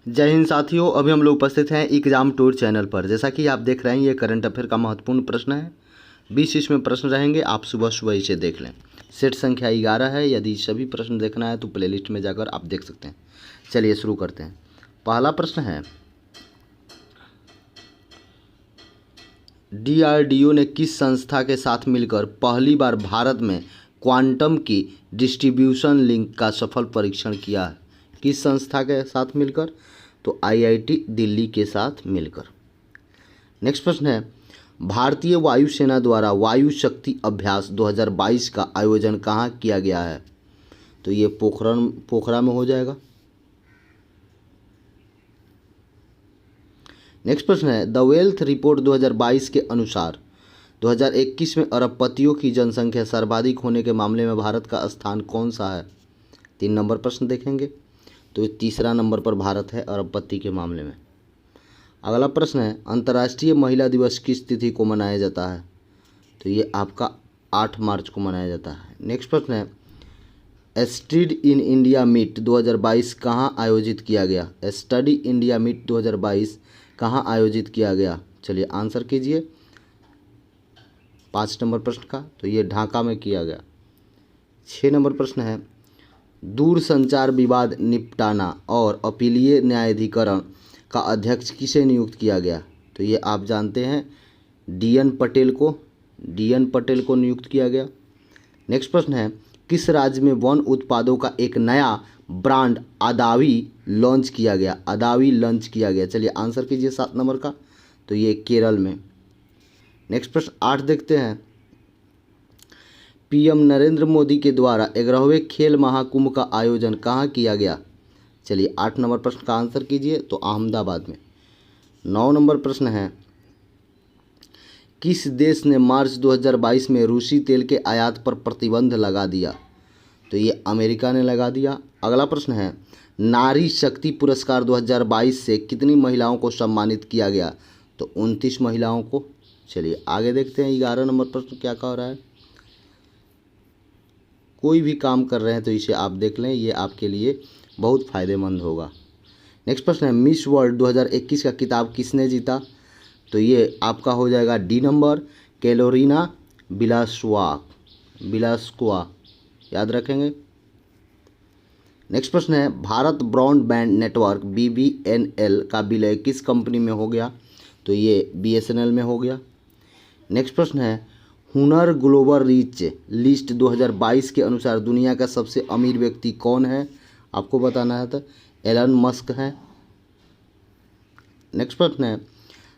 जय हिंद साथियों, अभी हम लोग उपस्थित हैं एग्जाम टूर चैनल पर। जैसा कि आप देख रहे हैं, ये करंट अफेयर का महत्वपूर्ण प्रश्न है। 20 इसमें प्रश्न रहेंगे, आप सुबह सुबह इसे देख लें। सेट संख्या 11 है। यदि सभी प्रश्न देखना है तो प्लेलिस्ट में जाकर आप देख सकते हैं। चलिए शुरू करते हैं। पहला प्रश्न है, DRDO ने किस संस्था के साथ मिलकर पहली बार भारत में क्वांटम की डिस्ट्रीब्यूशन लिंक का सफल परीक्षण किया है? किस संस्था के साथ मिलकर? तो IIT दिल्ली के साथ मिलकर। नेक्स्ट प्रश्न है, भारतीय वायुसेना द्वारा वायु शक्ति अभ्यास 2022 का आयोजन कहाँ किया गया है? तो ये पोखरा में हो जाएगा। नेक्स्ट प्रश्न है, द वेल्थ रिपोर्ट 2022 के अनुसार 2021 में अरबपतियों की जनसंख्या सर्वाधिक होने के मामले में भारत का स्थान कौन सा है? 3 नंबर प्रश्न देखेंगे तो तीसरा नंबर पर भारत है अरबपति के मामले में। अगला प्रश्न है, अंतर्राष्ट्रीय महिला दिवस किस तिथि को मनाया जाता है? तो ये आपका 8 मार्च को मनाया जाता है। नेक्स्ट प्रश्न है, स्टडी इन इंडिया मीट 2022 कहाँ आयोजित किया गया? स्टडी इंडिया मीट 2022 कहाँ आयोजित किया गया? चलिए आंसर कीजिए 5 नंबर प्रश्न का। तो ये ढाका में किया गया। 6 नंबर प्रश्न है, दूरसंचार विवाद निपटाना और अपीलीय न्यायाधिकरण का अध्यक्ष किसे नियुक्त किया गया? तो ये आप जानते हैं DN पटेल को नियुक्त किया गया। नेक्स्ट प्रश्न है, किस राज्य में वन उत्पादों का एक नया ब्रांड अदावी लॉन्च किया गया? चलिए आंसर कीजिए 7 नंबर का। तो ये केरल में। नेक्स्ट प्रश्न 8 देखते हैं, PM नरेंद्र मोदी के द्वारा 11वें खेल महाकुंभ का आयोजन कहाँ किया गया? चलिए 8 नंबर प्रश्न का आंसर कीजिए तो अहमदाबाद में। 9 नंबर प्रश्न है, किस देश ने मार्च 2022 में रूसी तेल के आयात पर प्रतिबंध लगा दिया? तो ये अमेरिका ने लगा दिया। अगला प्रश्न है, नारी शक्ति पुरस्कार 2022 से कितनी महिलाओं को सम्मानित किया गया? तो 29 महिलाओं को। चलिए आगे देखते हैं 11 नंबर प्रश्न क्या कह रहा है। कोई भी काम कर रहे हैं तो इसे आप देख लें, ये आपके लिए बहुत फ़ायदेमंद होगा। नेक्स्ट प्रश्न है, मिस वर्ल्ड 2021 का किताब किसने जीता? तो ये आपका हो जाएगा D नंबर, कैलोरीना बिलास्कुआ, याद रखेंगे। नेक्स्ट प्रश्न है, भारत ब्रॉडबैंड नेटवर्क BBNL का विलय किस कंपनी में हो गया? तो ये BSNL में हो गया। नेक्स्ट प्रश्न है, हुनर ग्लोबल रिच लिस्ट 2022 के अनुसार दुनिया का सबसे अमीर व्यक्ति कौन है? आपको बताना है। तो एलन मस्क है। नेक्स्ट प्रश्न है,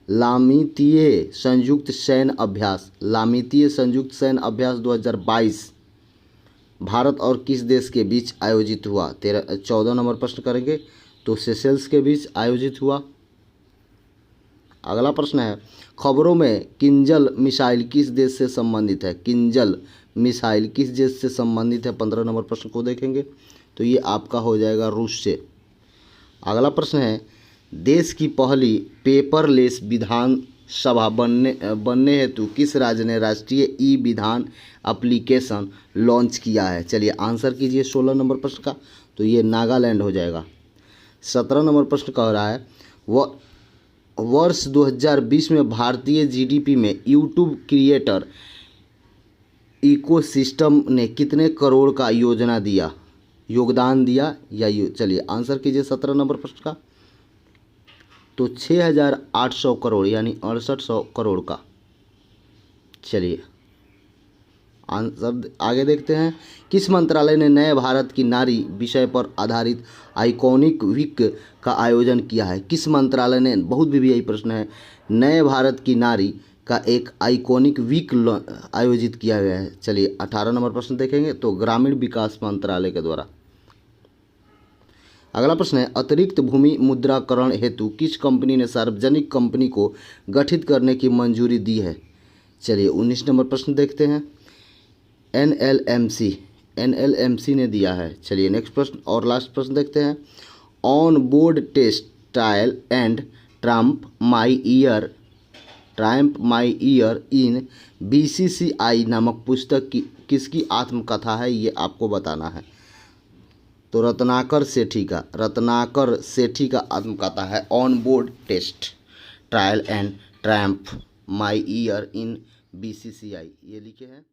लामितीय संयुक्त सैन्य अभ्यास 2022 भारत और किस देश के बीच आयोजित हुआ? 14 नंबर प्रश्न करेंगे तो सेशेल्स के बीच आयोजित हुआ। अगला प्रश्न है, खबरों में किंजल मिसाइल किस देश से संबंधित है? 15 नंबर प्रश्न को देखेंगे तो ये आपका हो जाएगा रूस से। अगला प्रश्न है, देश की पहली पेपरलेस विधान सभा बनने हेतु किस राज्य ने राष्ट्रीय ई-विधान एप्लीकेशन लॉन्च किया है? चलिए आंसर कीजिए 16 नंबर प्रश्न का। तो ये नागालैंड हो जाएगा। 17 नंबर प्रश्न कह रहा है, वर्ष 2020 में भारतीय GDP में यूट्यूब क्रिएटर इकोसिस्टम ने कितने करोड़ का योगदान दिया चलिए आंसर कीजिए 17 नंबर प्रश्न का। तो 6,800 करोड़ यानी 6800 करोड़ का। चलिए आंसर आगे देखते हैं, किस मंत्रालय ने नए भारत की नारी विषय पर आधारित आइकॉनिक वीक का आयोजन किया है? किस मंत्रालय ने, बहुत भी प्रश्न है, नए भारत की नारी का एक आइकॉनिक वीक आयोजित किया गया है? चलिए 18 नंबर प्रश्न देखेंगे तो ग्रामीण विकास मंत्रालय के द्वारा। अगला प्रश्न है, अतिरिक्त भूमि मुद्राकरण हेतु किस कंपनी ने सार्वजनिक कंपनी को गठित करने की मंजूरी दी है? चलिए 19 नंबर प्रश्न देखते हैं, NLMC ने दिया है। चलिए नेक्स्ट प्रश्न और लास्ट प्रश्न देखते हैं, on board test trial and triumph my year in BCCI नामक पुस्तक की किसकी आत्मकथा है? ये आपको बताना है। तो रत्नाकर सेठी का आत्मकथा है on board test, trial and triumph, my year in BCCI, ये लिखे हैं।